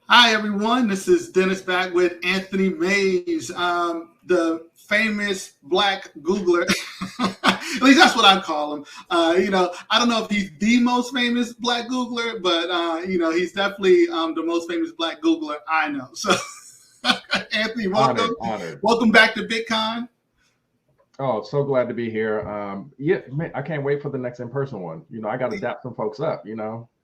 Hi, everyone. This is Dennis back with Anthony Mays, the famous black Googler. At least that's what I call him. I don't know if he's the most famous black Googler, but he's definitely the most famous black Googler I know. So, Anthony, welcome, Honored. welcome back to BitCon. Oh, so glad to be here. Yeah, man, I can't wait for the next in-person one. I got to dap some folks up.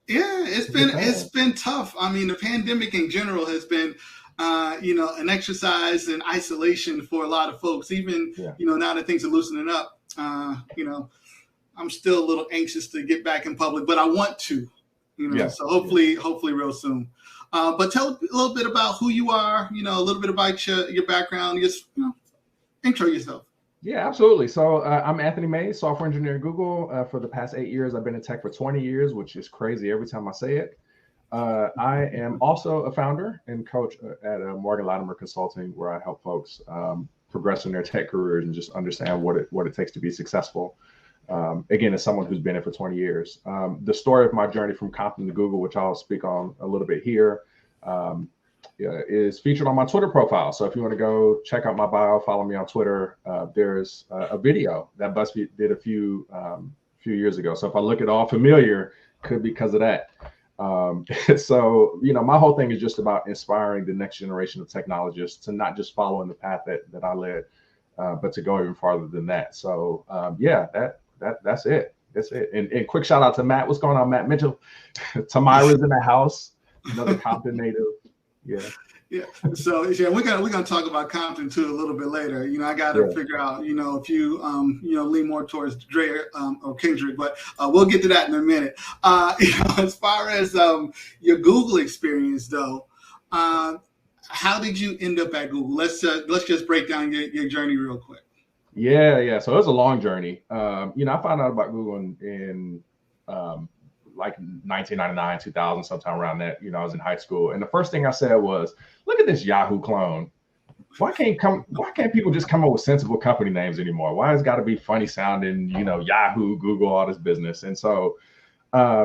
Yeah, Good it's time. been tough. I mean, the pandemic in general has been, an exercise in isolation for a lot of folks. Even Yeah, now that things are loosening up, I'm still a little anxious to get back in public, but I want to. yeah, So yeah, hopefully, real soon. But tell a little bit about who you are. A little bit about your background. Just intro yourself. yeah. Absolutely. So I'm Anthony Mays, software engineer at Google. For the past 8 years, I've been in tech for 20 years, which is crazy every time I say it. I am also a founder and coach at Morgan Latimer Consulting, where I help folks progress in their tech careers and just understand what it takes to be successful. Again, as someone who's been in for 20 years. The story of my journey from Compton to Google, which I'll speak on a little bit here, um, is featured on my Twitter profile. So if you want to go check out my bio, follow me on Twitter. There's a video that BuzzFeed did a few years ago. So if I look at all familiar, could be because of that. So, my whole thing is just about inspiring the next generation of technologists to not just follow in the path that I led, but to go even farther than that. So, yeah, that's it. That's it. And quick shout out to Matt. What's going on, Matt Mitchell? Tamira's in the house, another Compton native. Yeah, Yeah. So yeah, we're gonna talk about Compton too a little bit later. I got to yeah, figure out if you lean more towards Dre or Kendrick, but we'll get to that in a minute. As far as your Google experience though, uh, how did you end up at Google? Let's just break down your journey real quick. yeah. So it was a long journey. I found out about Google in like 1999, 2000, sometime around that. I was in high school, and the first thing I said was, "Look at this Yahoo clone. Why can't people just come up with sensible company names anymore? Why has it got to be funny sounding? Yahoo, Google, all this business." And so, I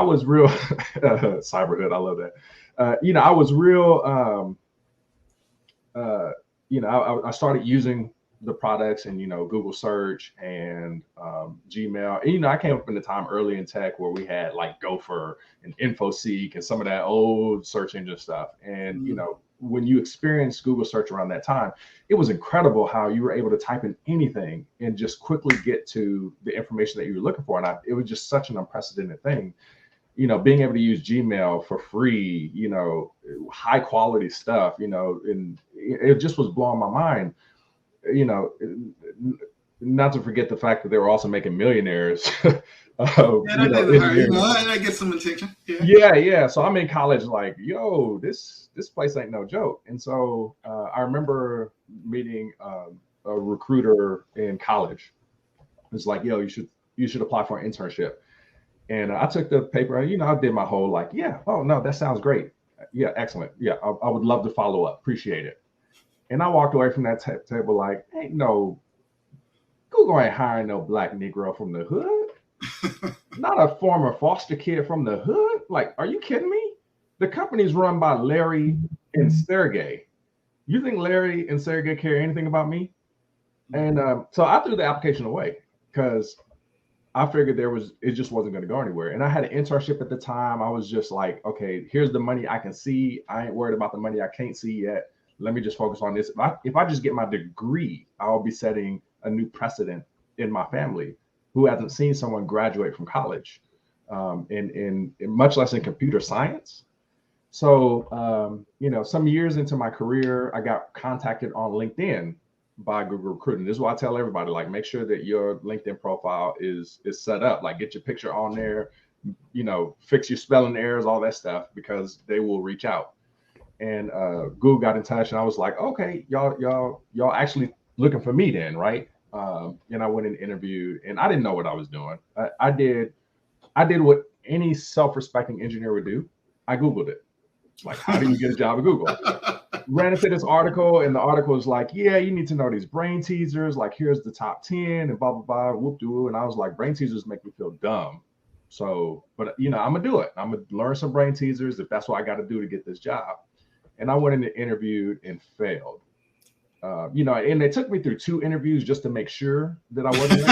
was real cyberhood. I love that. I was real. I started using the products and Google search and Gmail. And, I came up in the time early in tech where we had like Gopher and InfoSeek and some of that old search engine stuff. And Mm. when you experienced Google search around that time, it was incredible how you were able to type in anything and just quickly get to the information that you were looking for. And it was just such an unprecedented thing. Being able to use Gmail for free, high quality stuff, and it just was blowing my mind. you know, Not to forget the fact that they were also making millionaires. Yeah, that didn't hurt. Engineering. That gets some attention. Yeah. Yeah. So I'm in college, like, yo, this place ain't no joke. And so I remember meeting a recruiter in college. It's like, yo, you should apply for an internship. And I took the paper. I did my whole like, yeah, oh no, that sounds great. Yeah, excellent. Yeah, I would love to follow up. Appreciate it. And I walked away from that table like, ain't no Google ain't hiring no black Negro from the hood. Not a former foster kid from the hood. Like, are you kidding me? The company's run by Larry and Sergey. You think Larry and Sergey care anything about me? And so I threw the application away because I figured it just wasn't going to go anywhere. And I had an internship at the time. I was just like, okay, here's the money I can see. I ain't worried about the money I can't see yet. Let me just focus on this. If I just get my degree, I'll be setting a new precedent in my family who hasn't seen someone graduate from college, in much less in computer science. So, some years into my career, I got contacted on LinkedIn by Google Recruiting. This is what I tell everybody: like, make sure that your LinkedIn profile is set up. Like, get your picture on there. Fix your spelling errors, all that stuff, because they will reach out. And Google got in touch, and I was like, okay, y'all actually looking for me then, right? And I went and interviewed, and I didn't know what I was doing. I did what any self-respecting engineer would do. I Googled it. Like, how do you get a job at Google? Ran into this article, and the article was like, yeah, you need to know these brain teasers. Like, here's the top 10 and blah, blah, blah, whoop doo. And I was like, brain teasers make me feel dumb. So, but I'm gonna do it. I'm gonna learn some brain teasers if that's what I got to do to get this job. And I went in and interviewed and failed. And they took me through 2 interviews just to make sure that I wasn't,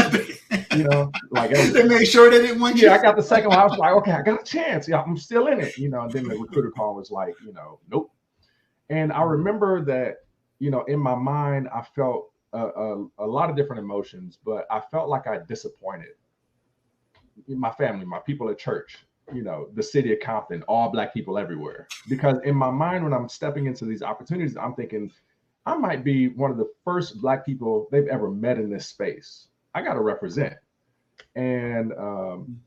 like they made sure they didn't want you. Yeah, I got the second one. I was like, okay, I got a chance. Yeah, I'm still in it, And then the recruiter call was like, nope. And I remember that, in my mind, I felt a lot of different emotions, but I felt like I disappointed my family, my people at church, the city of Compton, all Black people everywhere. Because in my mind, when I'm stepping into these opportunities, I'm thinking I might be one of the first Black people they've ever met in this space. I got to represent. And,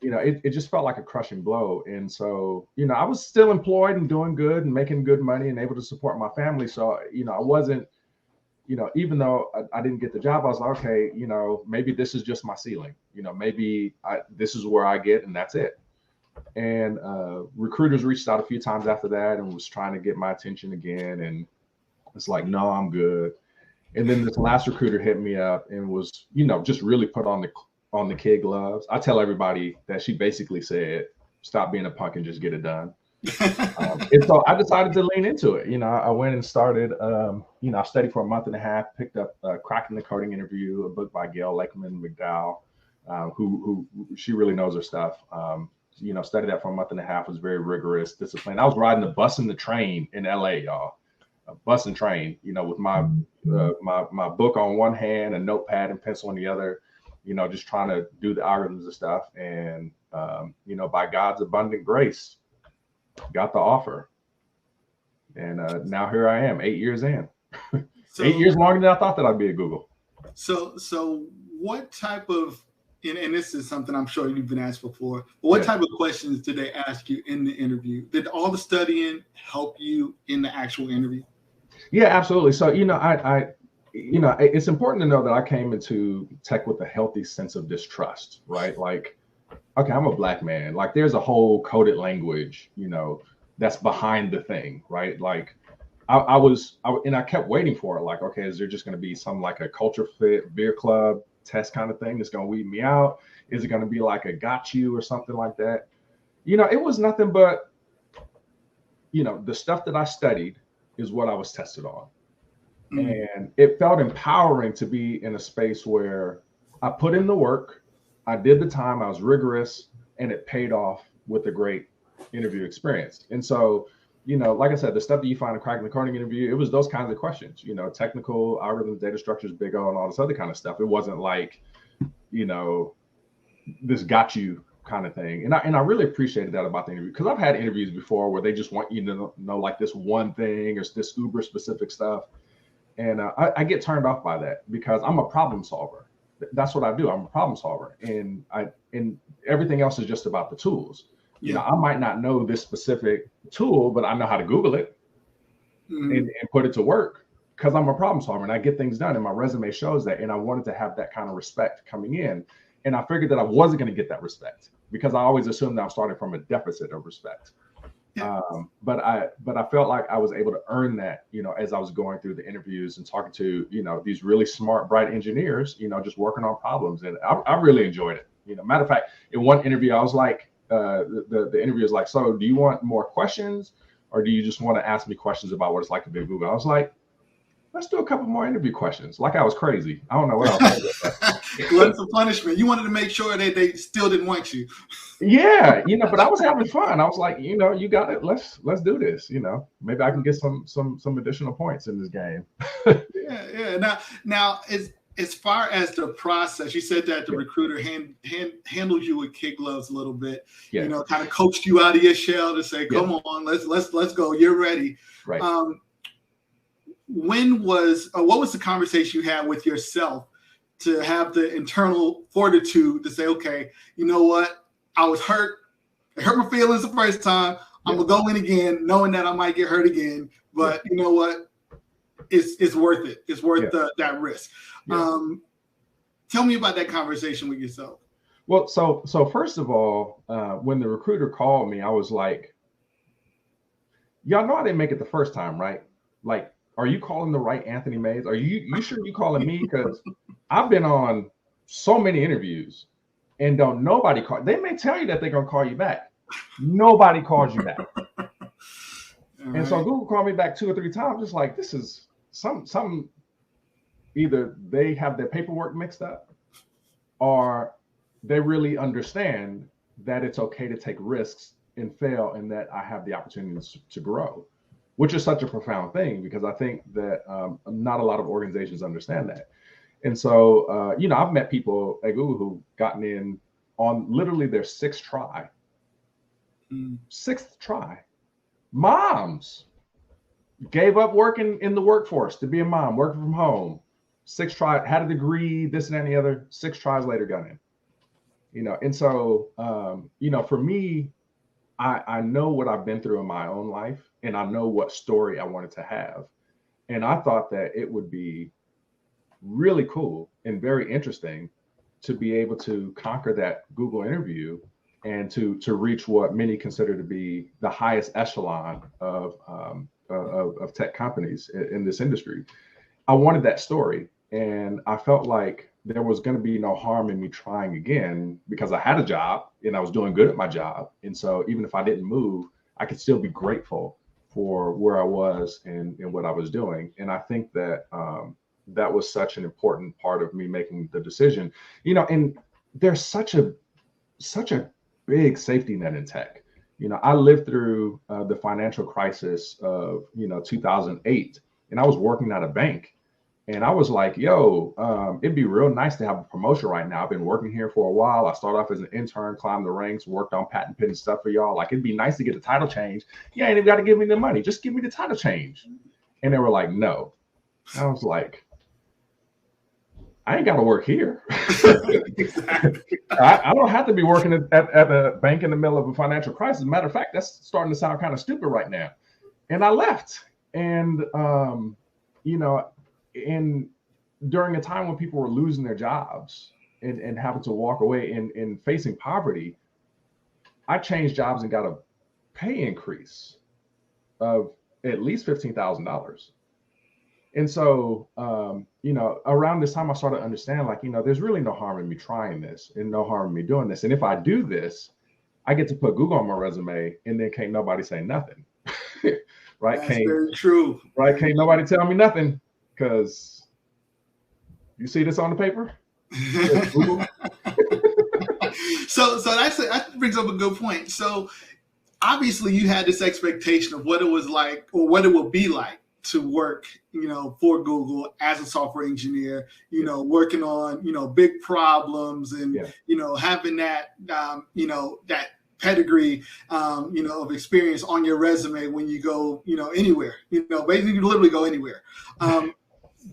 it just felt like a crushing blow. And so, I was still employed and doing good and making good money and able to support my family. So, I wasn't, even though I didn't get the job, I was like, okay, maybe this is just my ceiling. Maybe this is where I get and that's it. And recruiters reached out a few times after that and was trying to get my attention again. And it's like, no, I'm good. And then this last recruiter hit me up and was, just really put on the kid gloves. I tell everybody that she basically said, stop being a punk and just get it done. And so I decided to lean into it. I went and started, I studied for a month and a half, picked up Cracking the Coding Interview, a book by Gail Lakeman McDowell, who she really knows her stuff. Studied that for a month and a half, was very rigorous, disciplined. I was riding the bus and the train in LA, y'all. A bus and train, with my my book on one hand, a notepad and pencil on the other, just trying to do the algorithms and stuff. And, by God's abundant grace, got the offer. And now here I am, 8 years in. So, 8 years longer than I thought that I'd be at Google. So what type of, and this is something I'm sure you've been asked before, but what type of questions did they ask you in the interview? Did all the studying help you in the actual interview? Yeah, absolutely. So, it's important to know that I came into tech with a healthy sense of distrust, right? Like, okay, I'm a Black man. Like, there's a whole coded language, that's behind the thing, right? Like, I kept waiting for it. Like, okay, is there just going to be some like a culture fit beer club test kind of thing that's going to weed me out? Is it going to be like a got you or something like that? It was nothing but, the stuff that I studied is what I was tested on. And it felt empowering to be in a space where I put in the work, I did the time, I was rigorous, and it paid off with a great interview experience. And so, like I said, the stuff that you find in Cracking the Coding Interview, it was those kinds of questions, technical algorithms, data structures, big O, and all this other kind of stuff. It wasn't like, this got you kind of thing. And I really appreciated that about the interview, because I've had interviews before where they just want you to know like this one thing or this uber specific stuff. And I get turned off by that because I'm a problem solver. That's what I do. I'm a problem solver. And everything else is just about the tools. I might not know this specific tool, but I know how to Google it and put it to work because I'm a problem solver and I get things done. And my resume shows that. And I wanted to have that kind of respect coming in. And I figured that I wasn't going to get that respect because I always assumed that I'm starting from a deficit of respect. Yeah. But I felt like I was able to earn that, as I was going through the interviews and talking to, these really smart, bright engineers, just working on problems. And I really enjoyed it. Matter of fact, in one interview, I was like, the interview was like, so do you want more questions or do you just want to ask me questions about what it's like to be at Google? I was like, let's do a couple more interview questions. Like I was crazy. I don't know what I was. Glutton for punishment. You wanted to make sure that they still didn't want you. Yeah, but I was having fun. I was like, you got it. Let's do this. Maybe I can get some additional points in this game. Yeah. Now as far as the process, you said that the recruiter handled you with kid gloves a little bit. Yeah. Kind of coached you out of your shell to say, come on, let's go. You're ready. Right. What was the conversation you had with yourself to have the internal fortitude to say, okay, you know what? I was hurt. It hurt my feelings the first time. I'm going to go in again, knowing that I might get hurt again. But you know what? It's worth it. It's worth that risk. Yeah. Tell me about that conversation with yourself. Well, so first of all, when the recruiter called me, I was like, y'all know I didn't make it the first time, right? Like, are you calling the right Anthony Mays? Are you sure you calling me? Because I've been on so many interviews and don't nobody call. They may tell you that they're gonna call you back. Nobody calls you back. And so Google called me back 2 or 3 times, just like, this is some either they have their paperwork mixed up, or they really understand that it's okay to take risks and fail, and that I have the opportunity to grow, which is such a profound thing, because I think that not a lot of organizations understand that. And so, I've met people at Google who've gotten in on literally their 6th try. 6th try. Moms gave up working in the workforce to be a mom, working from home. 6th try, had a degree, this and that and the other. 6 tries later, got in. And so, for me, I know what I've been through in my own life, and I know what story I wanted to have. And I thought that it would be really cool and very interesting to be able to conquer that Google interview and to reach what many consider to be the highest echelon of tech companies in this industry. I wanted that story, and I felt like there was going to be no harm in me trying again, because I had a job and I was doing good at my job. And so even if I didn't move, I could still be grateful for where I was and what I was doing. And I think that that was such an important part of me making the decision. And there's such a big safety net in tech. I lived through the financial crisis of 2008, and I was working at a bank. And I was like, it'd be real nice to have a promotion right now. I've been working here for a while. I started off as an intern, climbed the ranks, worked on patent pending stuff for y'all. Like, it'd be nice to get the title change. You ain't even got to give me the money. Just give me the title change. And they were like, no. I was like, I ain't got to work here. I don't have to be working at a bank in the middle of a financial crisis. Matter of fact, that's starting to sound kind of stupid right now. And I left. And, and during a time when people were losing their jobs and having to walk away and facing poverty, I changed jobs and got a pay increase of at least $15,000. And so, around this time, I started to understand, like, there's really no harm in me trying this and no harm in me doing this. And if I do this, I get to put Google on my resume, and then can't nobody say nothing. Right? That's very true. Right? Can't nobody tell me nothing, because you see this on the paper? So that brings up a good point. So obviously you had this expectation of what it was like, or what it would be like to work, for Google as a software engineer, working on, big problems and, having that, that pedigree, of experience on your resume when you go, anywhere, basically you literally go anywhere.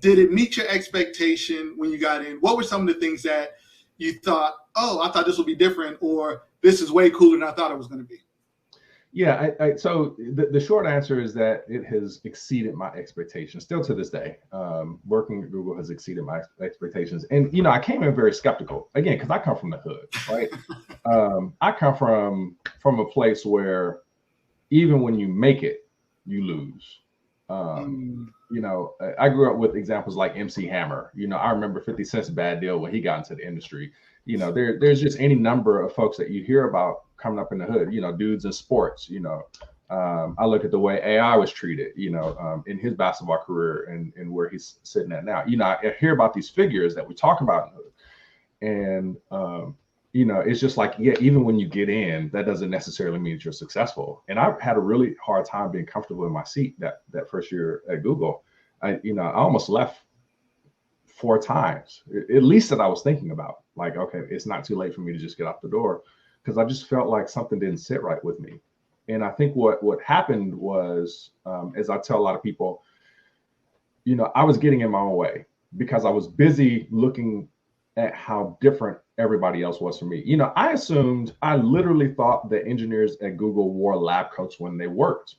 Did it meet your expectation when you got in? What were some of the things that you thought, oh, I thought this would be different, or this is way cooler than I thought it was going to be? Yeah, so the short answer is that it has exceeded my expectations. Still to this day, working at Google has exceeded my expectations. And, I came in very skeptical, again, because I come from the hood, right? I come from a place where even when you make it, you lose. I grew up with examples like MC Hammer. I remember 50 Cent's bad deal when he got into the industry. There's just any number of folks that you hear about coming up in the hood, dudes in sports. I look at the way AI was treated, in his basketball career and where he's sitting at now. I hear about these figures that we talk about in the hood. And, it's just like, even when you get in, that doesn't necessarily mean that you're successful. And I've had a really hard time being comfortable in my seat that first year at Google. I almost left 4 times, at least that I was thinking about, like, okay, it's not too late for me to just get out the door, because I just felt like something didn't sit right with me. And I think what happened was, as I tell a lot of people, I was getting in my own way because I was busy looking at how different everybody else was from me. I literally thought that engineers at Google wore lab coats when they worked.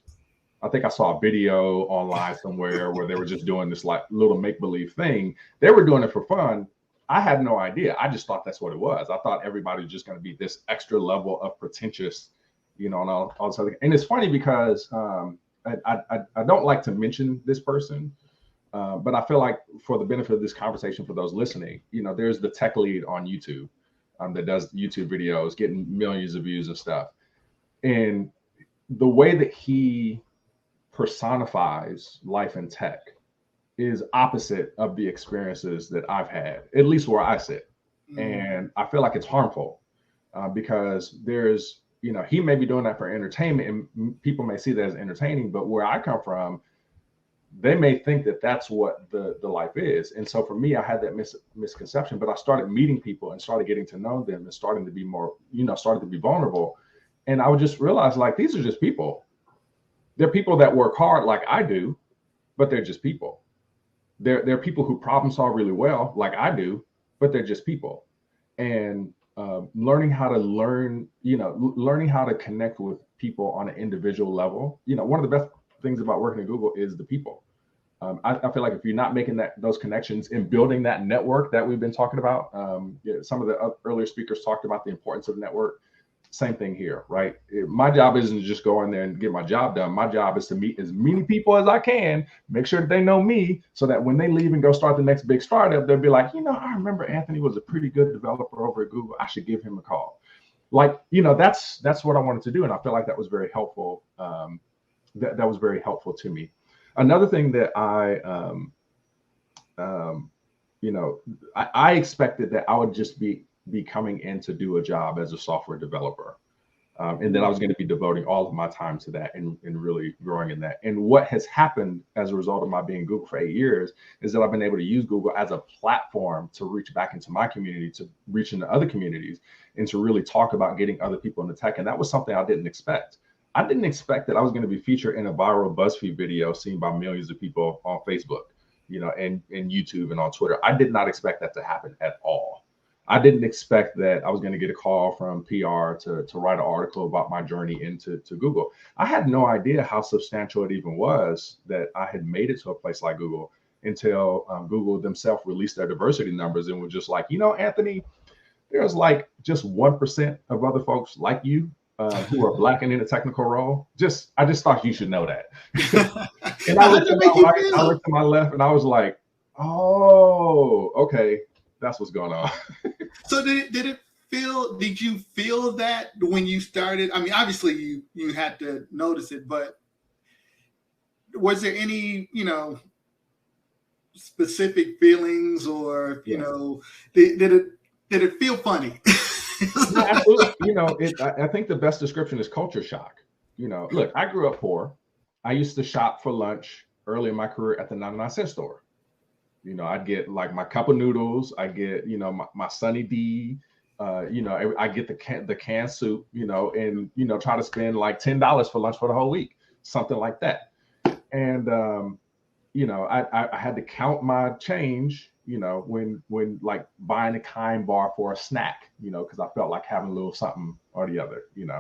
I think I saw a video online somewhere where they were just doing this like little make-believe thing. They were doing it for fun. I had no idea. I just thought that's what it was. I thought everybody was just going to be this extra level of pretentious, and all this other. And it's funny because I don't like to mention this person, but I feel like for the benefit of this conversation, for those listening, there's the tech lead on YouTube. that does YouTube videos, getting millions of views and stuff. And the way that he personifies life in tech is opposite of the experiences that I've had, at least where I sit. And I feel like it's harmful because there's, he may be doing that for entertainment and people may see that as entertaining, but where I come from, they may think that that's what the life is. And so for me, I had that misconception, but I started meeting people and started getting to know them and starting to be more, started to be vulnerable. And I would just realize, like, these are just people. They're people that work hard like I do, but they're just people. They're people who problem solve really well like I do, but they're just people. And learning how to connect with people on an individual level. One of the best things about working at Google is the people. I feel like if you're not making those connections and building that network that we've been talking about, some of the earlier speakers talked about the importance of network. Same thing here, right? My job isn't to just go in there and get my job done. My job is to meet as many people as I can, make sure that they know me, so that when they leave and go start the next big startup, they'll be like, I remember Anthony was a pretty good developer over at Google. I should give him a call. Like, that's what I wanted to do, and I feel like that was very helpful. That was very helpful to me. Another thing that I expected that I would just be coming in to do a job as a software developer. And then I was going to be devoting all of my time to that and really growing in that. And what has happened as a result of my being Google for 8 years is that I've been able to use Google as a platform to reach back into my community, to reach into other communities, and to really talk about getting other people into tech. And that was something I didn't expect. I didn't expect that I was going to be featured in a viral BuzzFeed video seen by millions of people on Facebook, and YouTube and on Twitter. I did not expect that to happen at all. I didn't expect that I was going to get a call from PR to write an article about my journey into Google. I had no idea how substantial it even was that I had made it to a place like Google until Google themselves released their diversity numbers and were just like, Anthony, there's like just 1% of other folks like you who are Black and in a technical role. I just thought you should know that. And I looked to my right, I looked to my left, and I was like, oh, okay. That's what's going on. So did you feel that when you started? I mean, obviously you had to notice it, but was there any, specific feelings or, did it feel funny? No, absolutely. I think the best description is culture shock. Look, I grew up poor. I used to shop for lunch early in my career at the 99-cent store. I'd get like my cup of noodles. I get, my Sunny D. I get the canned soup. And try to spend like $10 for lunch for the whole week, something like that. And I had to count my change. When like buying a Kind bar for a snack. Because I felt like having a little something or the other. And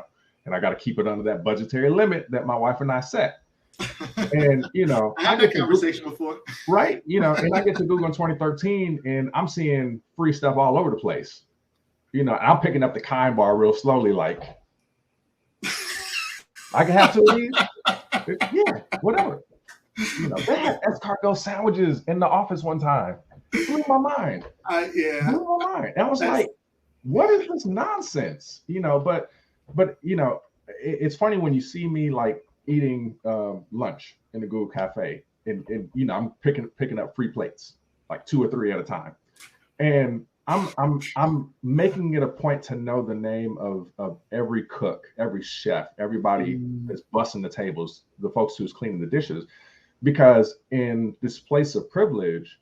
I got to keep it under that budgetary limit that my wife and I set. And I had that conversation before, right? And I get to Google in 2013, and I'm seeing free stuff all over the place. And I'm picking up the Kind bar real slowly, like I can have two of these. Yeah, whatever. They had escargot sandwiches in the office one time. It blew my mind. Yeah, blew my mind. I was like, what is this nonsense? But it's funny when you see me like eating lunch in the Google Cafe, and I'm picking up free plates, like 2 or 3 at a time, and I'm making it a point to know the name of every cook, every chef, everybody that's bussing the tables, the folks who's cleaning the dishes, because in this place of privilege,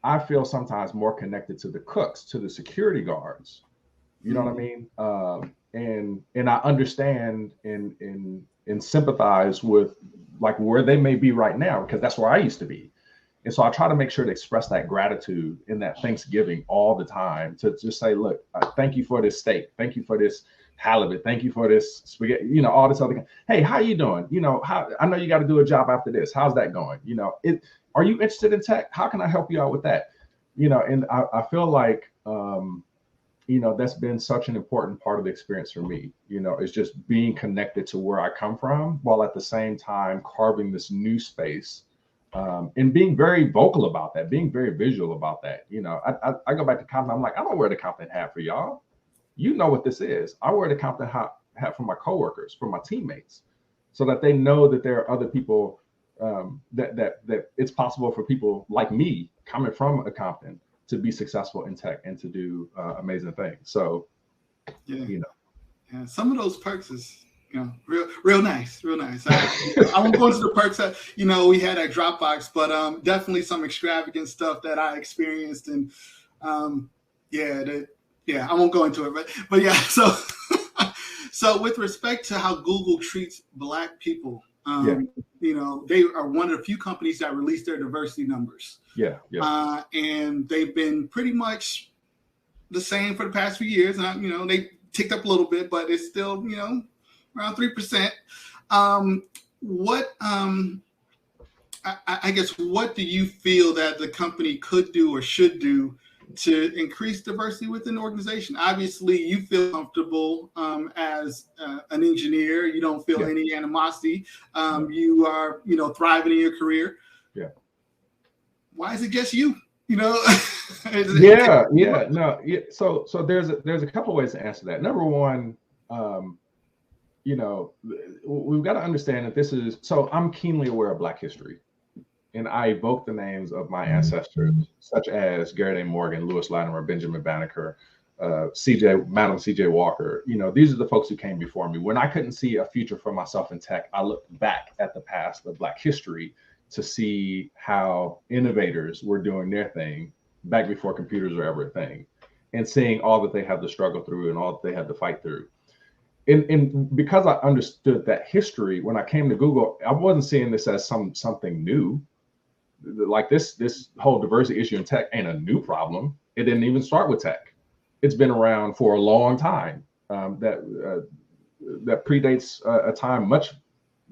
I feel sometimes more connected to the cooks, to the security guards. You know what I mean? And I understand and sympathize with like where they may be right now, because that's where I used to be. And so I try to make sure to express that gratitude in that Thanksgiving all the time, to just say, look, thank you for this steak. Thank you for this halibut. Thank you for this spaghetti, all this other. Hey, how you doing? I know you got to do a job after this. How's that going? Are you interested in tech? How can I help you out with that? And I feel like, that's been such an important part of the experience for me, is just being connected to where I come from, while at the same time carving this new space, and being very vocal about that, being very visual about that. I go back to Compton. I'm like, I don't wear the Compton hat for y'all. you know what this is. I wear the Compton hat for my coworkers, for my teammates, so that they know that there are other people, that it's possible for people like me coming from a Compton to be successful in tech and to do amazing things. So, Yeah. you know. Yeah, some of those perks is, real nice, real nice. I won't go into the perks that, we had at Dropbox, but definitely some extravagant stuff that I experienced. And I won't go into it, but yeah. So, so with respect to how Google treats Black people, they are one of the few companies that release their diversity numbers. And they've been pretty much the same for the past few years. And, they ticked up a little bit, but it's still, around 3%. I guess, what do you feel that the company could do or should do to increase diversity within the organization? Obviously, you feel comfortable as an engineer. You don't feel any animosity. You are, thriving in your career. Yeah. Why is it just you? So there's a couple of ways to answer that. Number one, we've got to understand that this is, so I'm keenly aware of Black history, and I evoke the names of my ancestors, such as Garrett A. Morgan, Lewis Latimer, Benjamin Banneker, Madam C.J. Walker. These are the folks who came before me. When I couldn't see a future for myself in tech, I looked back at the past of Black history to see how innovators were doing their thing back before computers were ever a thing, and seeing all that they had to struggle through and all that they had to fight through. And because I understood that history, when I came to Google, I wasn't seeing this as something new. Like this whole diversity issue in tech ain't a new problem. It didn't even start with tech. It's been around for a long time. That predates a time much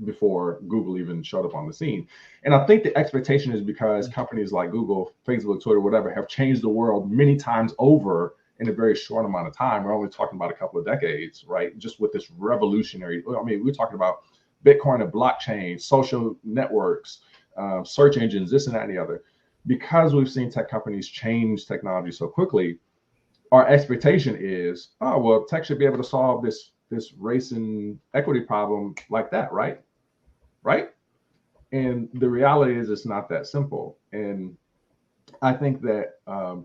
before Google even showed up on the scene. And I think the expectation is because companies like Google, Facebook, Twitter, whatever, have changed the world many times over in a very short amount of time. We're only talking about a couple of decades, right? Just with this revolutionary, we're talking about Bitcoin and blockchain, social networks, search engines, this and that and the other. Because we've seen tech companies change technology so quickly, our expectation is, tech should be able to solve this race and equity problem like that, right? And the reality is, it's not that simple. And I think that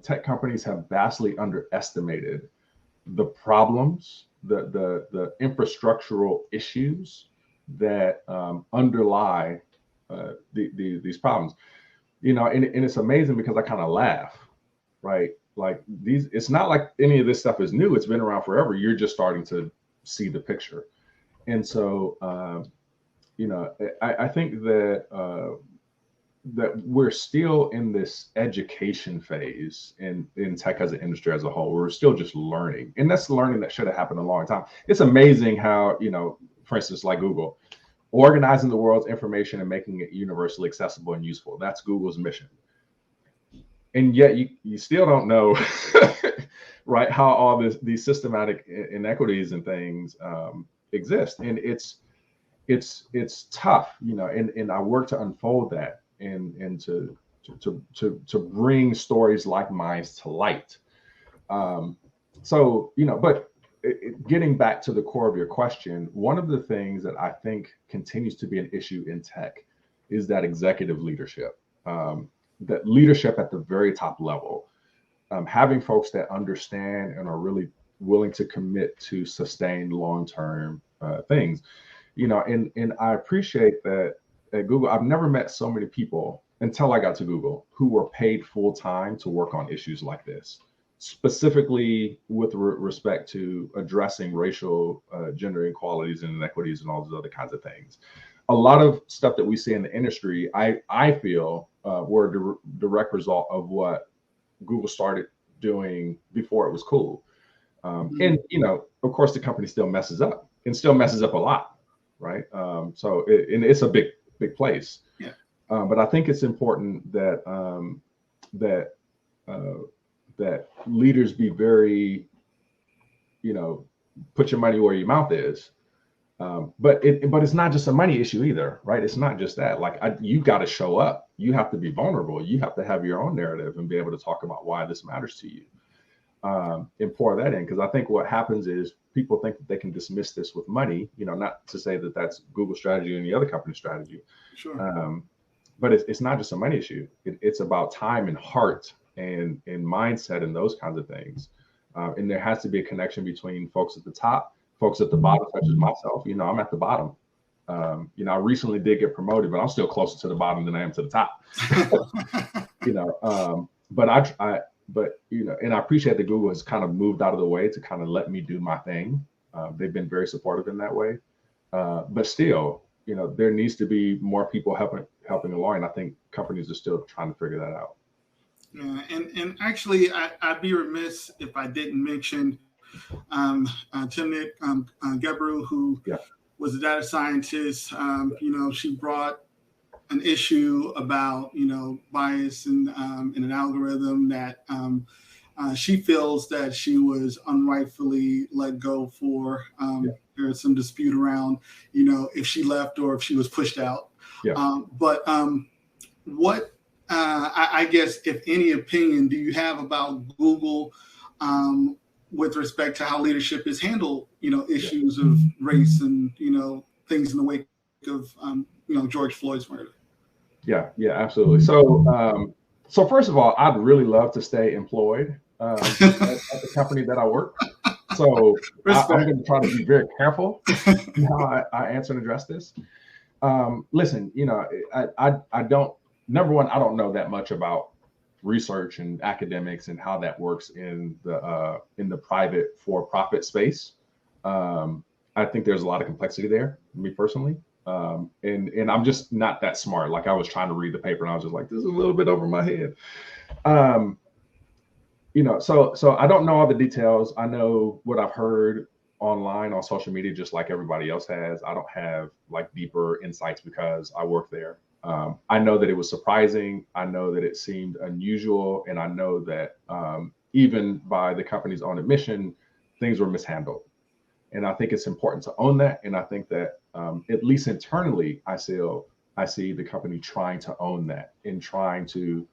tech companies have vastly underestimated the problems, the infrastructural issues that underlie these problems. And it's amazing because I kind of laugh, right? Like it's not like any of this stuff is new. It's been around forever. You're just starting to see the picture. And so, I think that that we're still in this education phase in tech as an industry as a whole. We're still just learning, and that's learning that should have happened a long time. It's amazing how, for instance, like Google, organizing the world's information and making it universally accessible and useful. That's Google's mission. And yet you still don't know, right, how all these systematic inequities and things exist. And it's tough, and I work to unfold that and to bring stories like mine to light. But getting back to the core of your question, one of the things that I think continues to be an issue in tech is that executive leadership, that leadership at the very top level, having folks that understand and are really willing to commit to sustained long-term things. And I appreciate that at Google, I've never met so many people until I got to Google who were paid full time to work on issues like this, specifically with respect to addressing racial, gender inequalities and inequities and all those other kinds of things. A lot of stuff that we see in the industry, I feel were a direct result of what Google started doing before it was cool. And, of course, the company still messes up and still messes up a lot. Right. So it's a big place. Yeah. But I think it's important that that leaders be very, put your money where your mouth is. But it's not just a money issue either, right? It's not just that. Like you got to show up. You have to be vulnerable. You have to have your own narrative and be able to talk about why this matters to you. and pour that in. Because I think what happens is people think that they can dismiss this with money, not to say that that's Google strategy or any other company strategy. Sure. But it's not just a money issue. It's about time and heart and mindset and those kinds of things. And there has to be a connection between folks at the top, folks at the bottom, such as myself. I'm at the bottom. I recently did get promoted, but I'm still closer to the bottom than I am to the top. But and I appreciate that Google has kind of moved out of the way to kind of let me do my thing. They've been very supportive in that way. But still, there needs to be more people helping along. And I think companies are still trying to figure that out. Yeah, and actually, I'd be remiss if I didn't mention Timnit Gebru, who was a data scientist. She brought an issue about bias in an algorithm that she feels that she was unrightfully let go for. There's some dispute around if she left or if she was pushed out. But what I guess, if any opinion do you have about Google with respect to how leadership is handled issues of race and things in the wake of George Floyd's murder? Yeah, absolutely. So first of all, I'd really love to stay employed at the company that I work. So I'm going to try to be very careful in how I answer and address this. Listen, I don't. Number one, I don't know that much about research and academics and how that works in the private for-profit space. I think there's a lot of complexity there, me personally. And I'm just not that smart. Like, I was trying to read the paper and I was just like, this is a little bit over my head. So I don't know all the details. I know what I've heard online on social media, just like everybody else has. I don't have like deeper insights because I work there. I know that it was surprising. I know that it seemed unusual. And I know that even by the company's own admission, things were mishandled. And I think it's important to own that. And I think that at least internally, I see the company trying to own that and trying to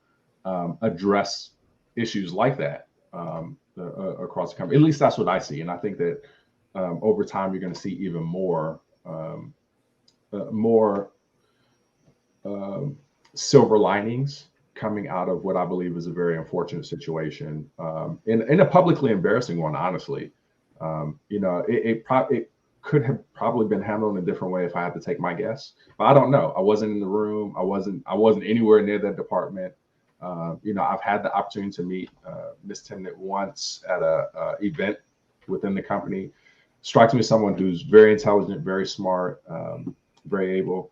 address issues like that across the company. At least that's what I see. And I think that over time, you're going to see even more silver linings coming out of what I believe is a very unfortunate situation, and a publicly embarrassing one, honestly. It could have probably been handled in a different way if I had to take my guess, but I don't know. I wasn't in the room. I wasn't anywhere near that department. I've had the opportunity to meet Ms. Timnit once at a event within the company. Strikes me as someone who's very intelligent, very smart, very able.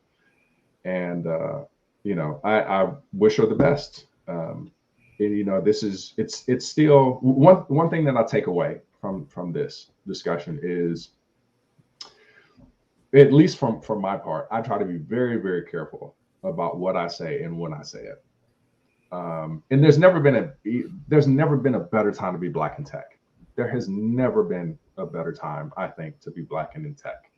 And, I wish her the best. It's still one thing that I take away from this discussion is, at least from my part, I try to be very, very careful about what I say and when I say it. And there's never been a better time to be Black in tech. There has never been a better time, I think, to be Black and in tech.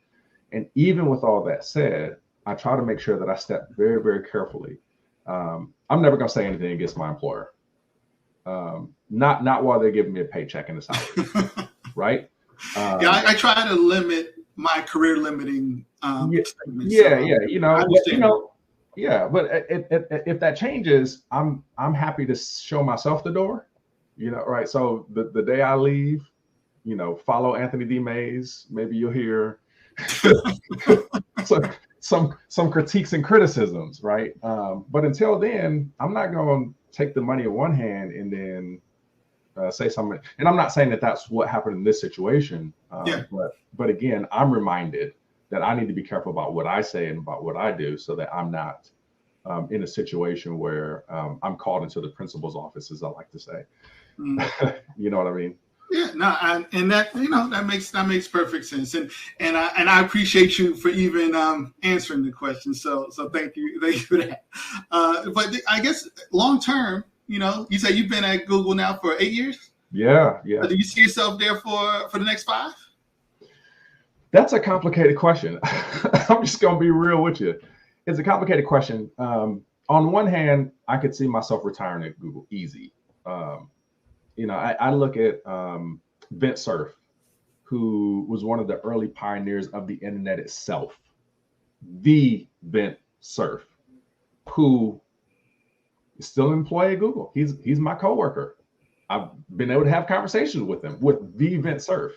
And even with all that said, I try to make sure that I step very, very carefully. I'm never going to say anything against my employer. Not while they're giving me a paycheck and a salary, right? I try to limit my career limiting statements. But if that changes, I'm happy to show myself the door, right? So the day I leave, follow Anthony D. Mays. Maybe you'll hear some critiques and criticisms, right? But until then, I'm not going to take the money in one hand and then say something. And I'm not saying that that's what happened in this situation. But again, I'm reminded that I need to be careful about what I say and about what I do, so that I'm not in a situation where I'm called into the principal's office, as I like to say. You know what I mean? Yeah, no, and that that makes perfect sense, and I appreciate you for even answering the question. So thank you for that. But I guess long term, you say you've been at Google now for 8 years. Yeah. Do you see yourself there for the next 5? That's a complicated question. I'm just gonna be real with you. It's a complicated question. On one hand, I could see myself retiring at Google easy. I look at Vint Cerf, who was one of the early pioneers of the internet itself. The Vint Cerf, who is still employed at Google. He's my coworker. I've been able to have conversations with him, with the Vint Cerf.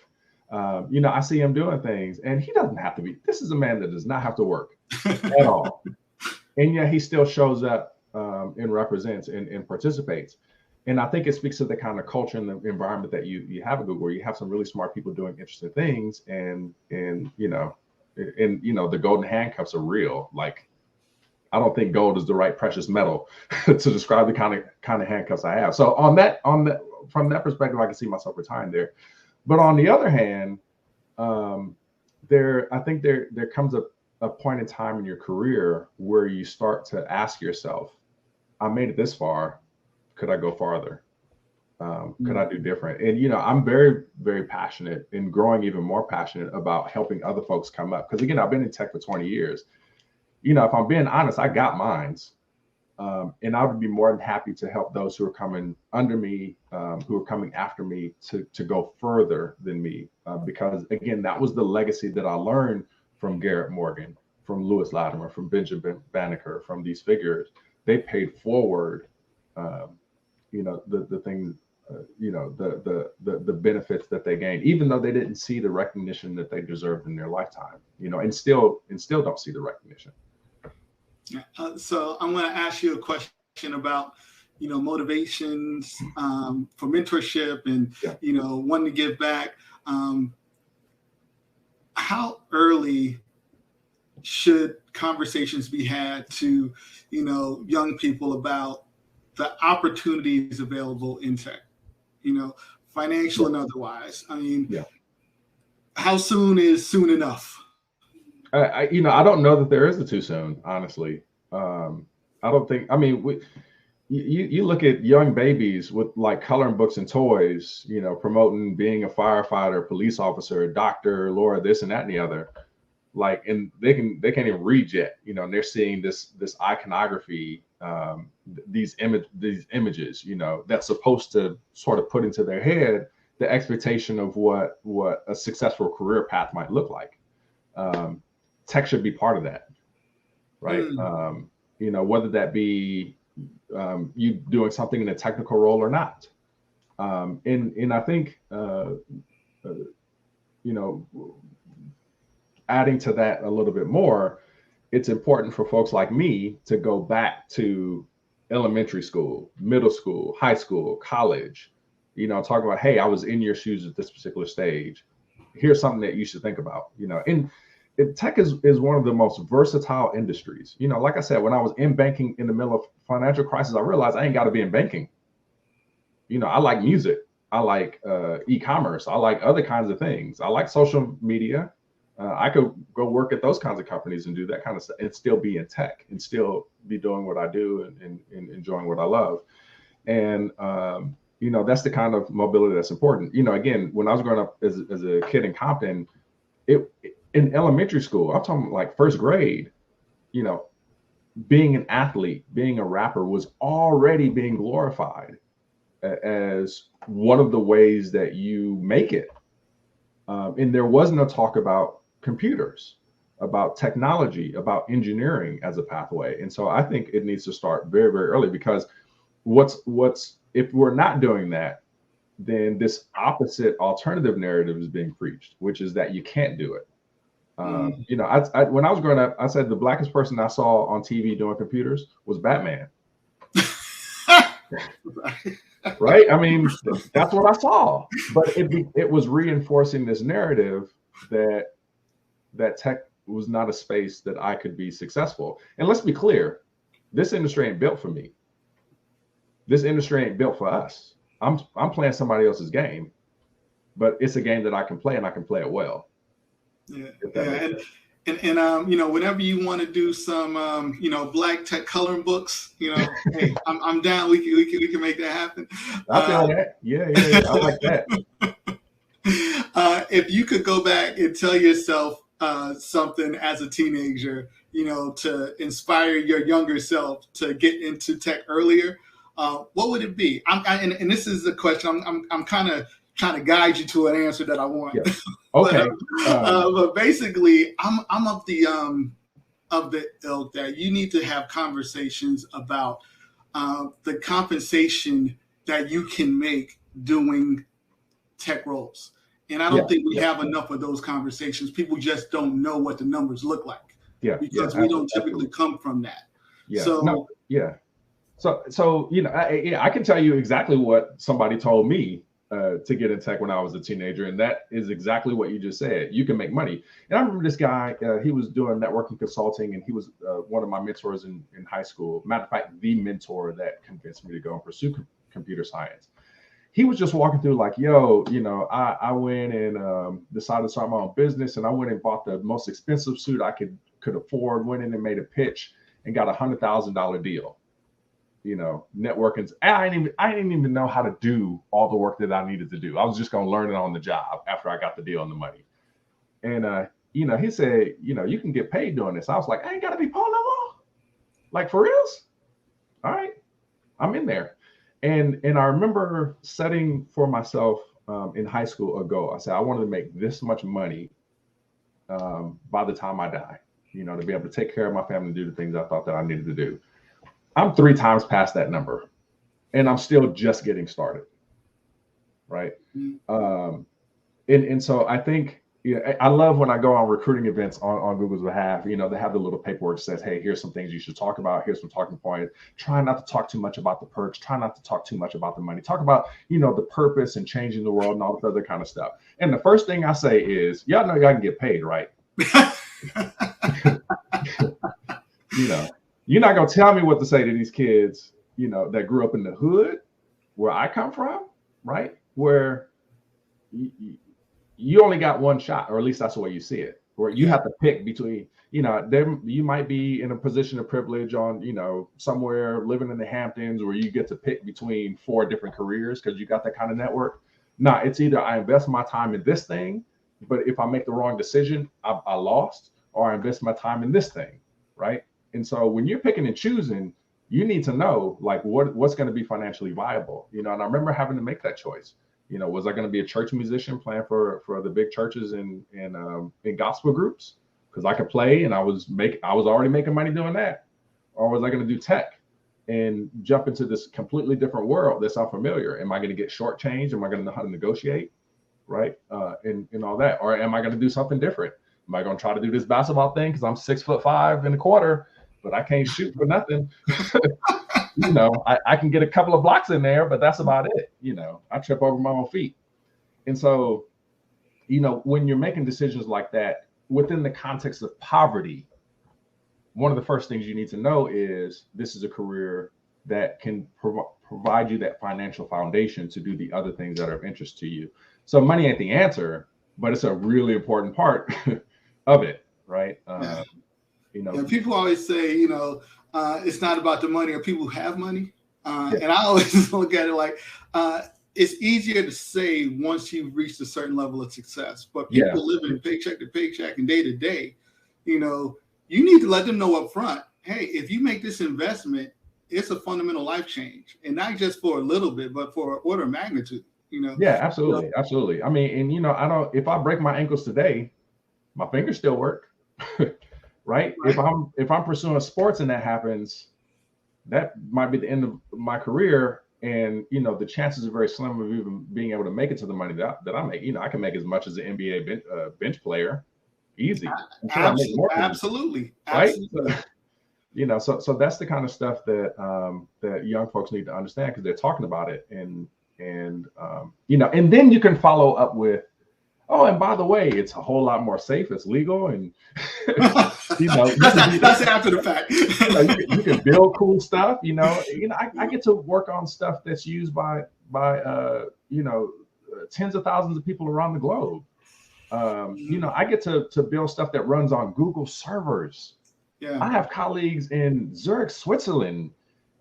I see him doing things, and he doesn't have to be. This is a man that does not have to work at all, and yet he still shows up and represents and participates. And I think it speaks to the kind of culture and the environment that you have at Google, where you have some really smart people doing interesting things, and the golden handcuffs are real. Like, I don't think gold is the right precious metal to describe the kind of handcuffs I have. So from that perspective, I can see myself retiring there. But on the other hand, I think there comes a point in time in your career where you start to ask yourself, I made it this far. Could I go farther? Could I do different? And, I'm very, very passionate and growing even more passionate about helping other folks come up. Because, again, I've been in tech for 20 years. If I'm being honest, I got mines. And I would be more than happy to help those who are coming under me, who are coming after me to go further than me. Because, again, that was the legacy that I learned from Garrett Morgan, from Lewis Latimer, from Benjamin Banneker, from these figures. They paid forward the thing, the benefits that they gained, even though they didn't see the recognition that they deserved in their lifetime, and still don't see the recognition. So I'm going to ask you a question about, motivations for mentorship and, wanting to give back. How early should conversations be had to, young people about the opportunities available in tech, financial and otherwise? I mean, how soon is soon enough? I don't know that there is a too soon, honestly. I don't think, you look at young babies with like coloring books and toys, promoting being a firefighter, police officer, doctor, lawyer, this and that and the other. Like, and they can't even read yet, and they're seeing this iconography, these images, that's supposed to sort of put into their head the expectation of what a successful career path might look like. Tech should be part of that, right? Whether that be you doing something in a technical role or not. And I think, adding to that a little bit more, it's important for folks like me to go back to elementary school, middle school, high school, college, talk about, hey, I was in your shoes at this particular stage. Here's something that you should think about, and tech is one of the most versatile industries. Like I said, when I was in banking in the middle of financial crisis, I realized I ain't got to be in banking. I like music. I like e-commerce. I like other kinds of things. I like social media. I could go work at those kinds of companies and do that kind of stuff and still be in tech and still be doing what I do and enjoying what I love. And, that's the kind of mobility that's important. Again, when I was growing up as a kid in Compton, in elementary school, I'm talking like first grade, being an athlete, being a rapper was already being glorified as one of the ways that you make it. And there was no talk about computers, about technology, about engineering as a pathway. And so I think it needs to start very, very early, because if we're not doing that, then this opposite alternative narrative is being preached, which is that you can't do it. When I was growing up, I said the blackest person I saw on TV doing computers was Batman. Right? That's what I saw. But it was reinforcing this narrative that tech was not a space that I could be successful. And let's be clear, this industry ain't built for me. This industry ain't built for us. I'm playing somebody else's game, but it's a game that I can play, and I can play it well. And whenever you want to do some, black tech coloring books, hey, I'm down. We can make that happen. I feel that. Yeah. I like that. If you could go back and tell yourself something as a teenager, to inspire your younger self to get into tech earlier, what would it be? And this is the question. I'm kind of trying to guide you to an answer that I want. Yeah. Okay. But basically, I'm of the ilk that you need to have conversations about the compensation that you can make doing tech roles. And I don't think we have enough of those conversations. People just don't know what the numbers look like. Yeah. Because we don't typically come from that. Yeah. So, So I can tell you exactly what somebody told me to get in tech when I was a teenager, and that is exactly what you just said. You can make money. And I remember this guy. He was doing networking consulting, and he was one of my mentors in high school. Matter of fact, the mentor that convinced me to go and pursue computer science. He was just walking through like, yo, I went and decided to start my own business, and I went and bought the most expensive suit I could afford. Went in and made a pitch and got $100,000 deal. Networking. I didn't even know how to do all the work that I needed to do. I was just going to learn it on the job after I got the deal and the money. And, he said, you can get paid doing this. I was like, I ain't got to be paid no more. Like, for reals? All right. I'm in there. And I remember setting for myself in high school a goal. I said, I wanted to make this much money by the time I die, to be able to take care of my family and do the things I thought that I needed to do. I'm 3 times past that number, and I'm still just getting started, right? Mm-hmm. And so I think, I love when I go on recruiting events on Google's behalf. They have the little paperwork that says, hey, here's some things you should talk about. Here's some talking points. Try not to talk too much about the perks. Try not to talk too much about the money. Talk about, the purpose and changing the world and all this other kind of stuff. And the first thing I say is, y'all know y'all can get paid, right? You're not going to tell me what to say to these kids, that grew up in the hood where I come from, right? Where you only got one shot, or at least that's the way you see it, where you have to pick between, you might be in a position of privilege on, somewhere living in the Hamptons where you get to pick between 4 different careers because you got that kind of network. No, it's either I invest my time in this thing, but if I make the wrong decision, I lost, or I invest my time in this thing, right? And so when you're picking and choosing, you need to know like what's going to be financially viable, and I remember having to make that choice. Was I going to be a church musician playing for the big churches in gospel groups because I could play and I was already making money doing that, or was I going to do tech and jump into this completely different world that's unfamiliar? Am I going to get shortchanged? Am I going to know how to negotiate, right? And all that, or am I going to do something different? Am I going to try to do this basketball thing because I'm 6'5", but I can't shoot for nothing? I can get a couple of blocks in there, but that's about it. I trip over my own feet. And so, when you're making decisions like that within the context of poverty, one of the first things you need to know is this is a career that can provide you that financial foundation to do the other things that are of interest to you. So money ain't the answer, but it's a really important part of it, right? People always say, it's not about the money or people who have money. And I always look at it like it's easier to say once you've reached a certain level of success. But people living paycheck to paycheck and day to day, you need to let them know up front, hey, if you make this investment, it's a fundamental life change. And not just for a little bit, but for order of magnitude. Yeah, absolutely. Absolutely. I mean, and if I break my ankles today, my fingers still work. Right? If I'm pursuing sports and that happens, that might be the end of my career. And, the chances are very slim of even being able to make it to the money that I make. I can make as much as an NBA bench player easy. Absolutely. Right? So that's the kind of stuff that that young folks need to understand because they're talking about it. And then you can follow up with, oh, and by the way, it's a whole lot more safe. It's legal, and that's after the fact. You can build cool stuff. I get to work on stuff that's used by tens of thousands of people around the globe. I get to build stuff that runs on Google servers. Yeah, I have colleagues in Zurich, Switzerland,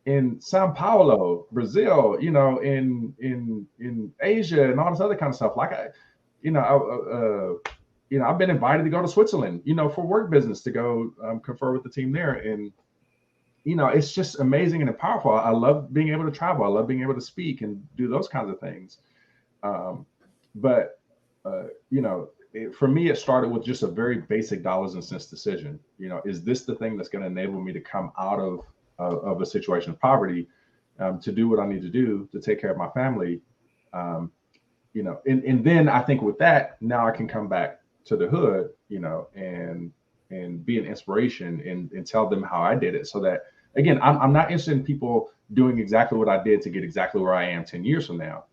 in Sao Paulo, Brazil. In Asia and all this other kind of stuff. Like I've been invited to go to Switzerland, for work business to go confer with the team there. And, you know, it's just amazing and powerful. I love being able to travel. I love being able to speak and do those kinds of things. But you know, for me, it started with just a very basic dollars and cents decision. You know, is this the thing that's going to enable me to come out of a situation of poverty, to do what I need to do to take care of my family? You know, and then I think with that, now I can come back to the hood, you know, and be an inspiration and tell them how I did it. So that, again, I'm not interested in people doing exactly what I did to get exactly where I am 10 years from now.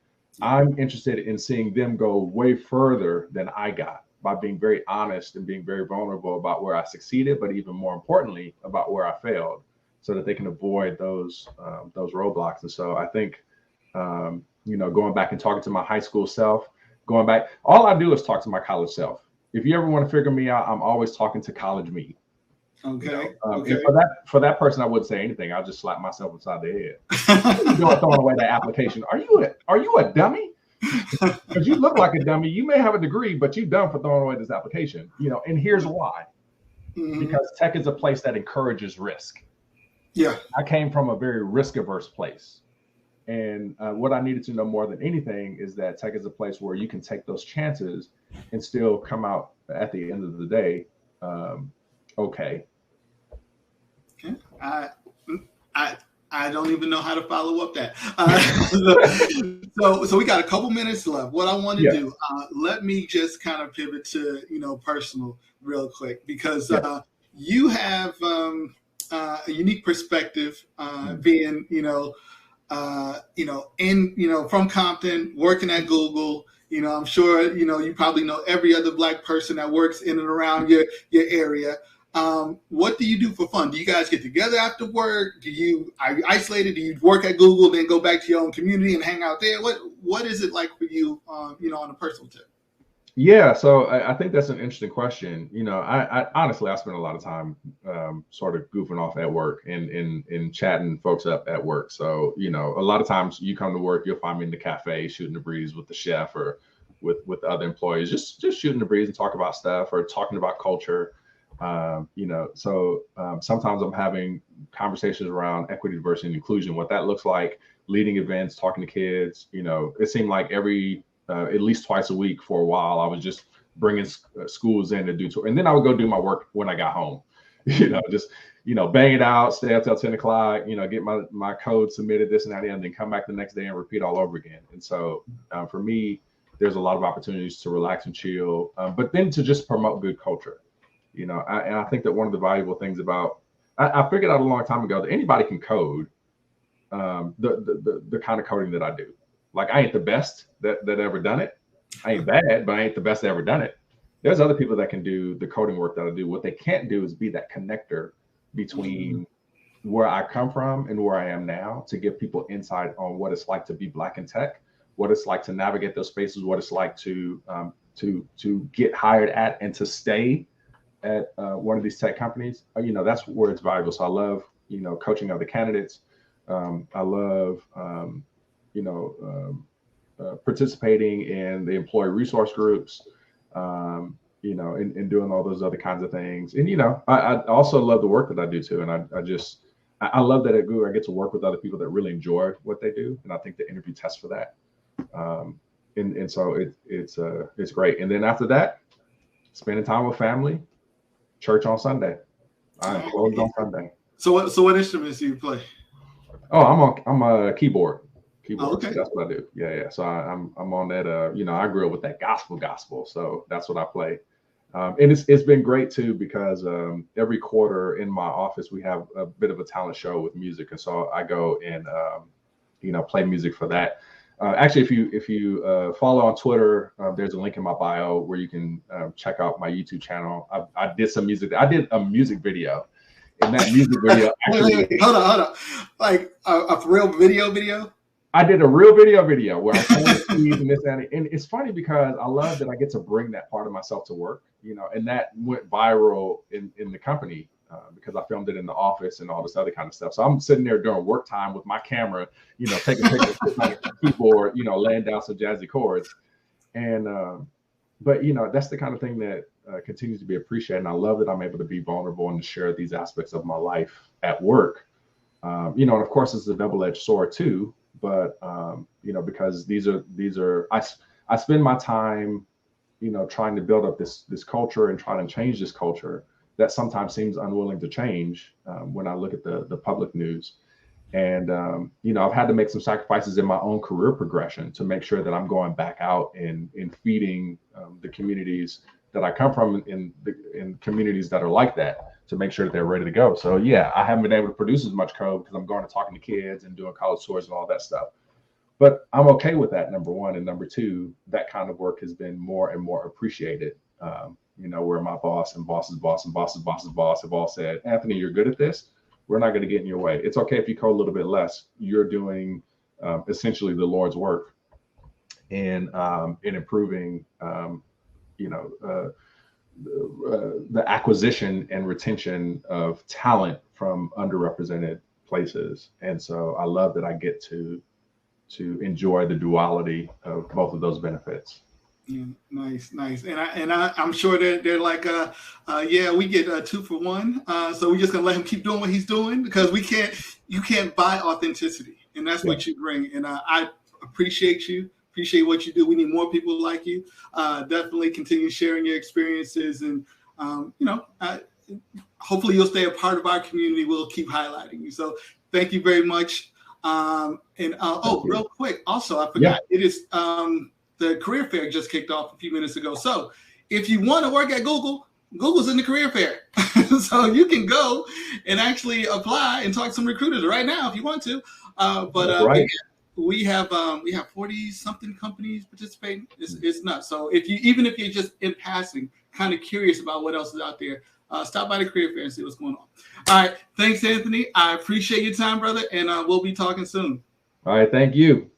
I'm interested in seeing them go way further than I got by being very honest and being very vulnerable about where I succeeded, but even more importantly, about where I failed, so that they can avoid those roadblocks. And so I think, you know, going back and talking to my high school self, going back, all I do is talk to my college self. If you ever want to figure me out, I'm always talking to college me. Okay. You know? Okay. And for that person, I wouldn't say anything. I'll just slap myself upside the head. You're throwing away that application. Are you a dummy? Because you look like a dummy. You may have a degree, but you're dumb for throwing away this application. You know, and here's why. Because tech is a place that encourages risk. Yeah. I came from a very risk averse place. And what I needed to know more than anything is that tech is a place where you can take those chances and still come out at the end of the day, okay. I don't even know how to follow up that. So we got a couple minutes left. What I want to do, let me just kind of pivot to, you know, personal real quick, because you have a unique perspective, being, from Compton, working at Google. You know, I'm sure, you probably know every other Black person that works in and around your area. What do you do for fun? Do you guys get together after work? Are you isolated? Do you work at Google, then go back to your own community and hang out there? What is it like for you, on a personal tip? Yeah, so I think that's an interesting question. You know, I honestly, I spend a lot of time sort of goofing off at work and chatting folks up at work. So, you know, a lot of times you come to work, you'll find me in the cafe shooting the breeze with the chef or with other employees, just shooting the breeze and talk about stuff or talking about culture. So sometimes I'm having conversations around equity, diversity, and inclusion, what that looks like, leading events, talking to kids. You know, it seemed like at least twice a week for a while, I was just bringing schools in to do tour. And then I would go do my work when I got home, just, bang it out, stay up till 10 o'clock, get my code submitted, this and that, and then come back the next day and repeat all over again. And so for me, there's a lot of opportunities to relax and chill, but then to just promote good culture. And I think that one of the valuable things about, I figured out a long time ago that anybody can code the kind of coding that I do. Like, I ain't the best that ever done it. I ain't bad, but I ain't the best that ever done it. There's other people that can do the coding work that I do. What they can't do is be that connector between where I come from and where I am now, to give people insight on what it's like to be Black in tech, what it's like to navigate those spaces, what it's like to get hired at and to stay at one of these tech companies. That's where it's valuable. So I love, coaching other candidates. I love, participating in the employee resource groups, and doing all those other kinds of things. And, I also love the work that I do too. And I love that at Google, I get to work with other people that really enjoy what they do. And I think the interview tests for that. And so it's great. And then after that, spending time with family, church on Sunday. I'm closed on Sunday. So what instruments do you play? Oh, I'm a keyboard. Oh, okay. That's what I do. Yeah. So I'm on that. I grew up with that gospel. So that's what I play. And it's been great too, because every quarter in my office we have a bit of a talent show with music, and so I go and play music for that. Actually, if you follow on Twitter, there's a link in my bio where you can check out my YouTube channel. I did some music. I did a music video. In that music video, actually, wait, hold on. Like a real video? I did a real video where I'm playing the keys and this and that. And it's funny because I love that I get to bring that part of myself to work, and that went viral in the company because I filmed it in the office and all this other kind of stuff. So I'm sitting there during work time with my camera, taking pictures with my keyboard, laying down some jazzy chords. And, but, that's the kind of thing that continues to be appreciated. And I love that I'm able to be vulnerable and to share these aspects of my life at work, And of course it's a double-edged sword too, but because these are I spend my time, trying to build up this culture and trying to change this culture that sometimes seems unwilling to change when I look at the public news. And I've had to make some sacrifices in my own career progression to make sure that I'm going back out and feeding the communities that I come from in communities that are like that, to make sure that they're ready to go. So yeah, I haven't been able to produce as much code because I'm going and talking to kids and doing college tours and all that stuff. But I'm okay with that, number one. And number two, that kind of work has been more and more appreciated. Where my boss and boss's boss and boss's boss's boss have all said, Anthony, you're good at this. We're not going to get in your way. It's okay if you code a little bit less. You're doing essentially the Lord's work in improving, the acquisition and retention of talent from underrepresented places. And so I love that I get to enjoy the duality of both of those benefits. Yeah, nice. And I'm sure they're like, yeah, we get 2 for 1. So we're just gonna let him keep doing what he's doing, because you can't buy authenticity, and that's what you bring. And I appreciate what you do. We need more people like you. Definitely continue sharing your experiences, and hopefully you'll stay a part of our community. We'll keep highlighting you. So thank you very much. Real quick, also I forgot, it is the career fair just kicked off a few minutes ago. So if you want to work at Google, Google's in the career fair. So you can go and actually apply and talk to some recruiters right now if you want to. We have 40 something companies participating. It's nuts. So even if you're just in passing, kind of curious about what else is out there, stop by the career fair and see what's going on. All right. Thanks, Anthony. I appreciate your time, brother. And we'll be talking soon. All right. Thank you.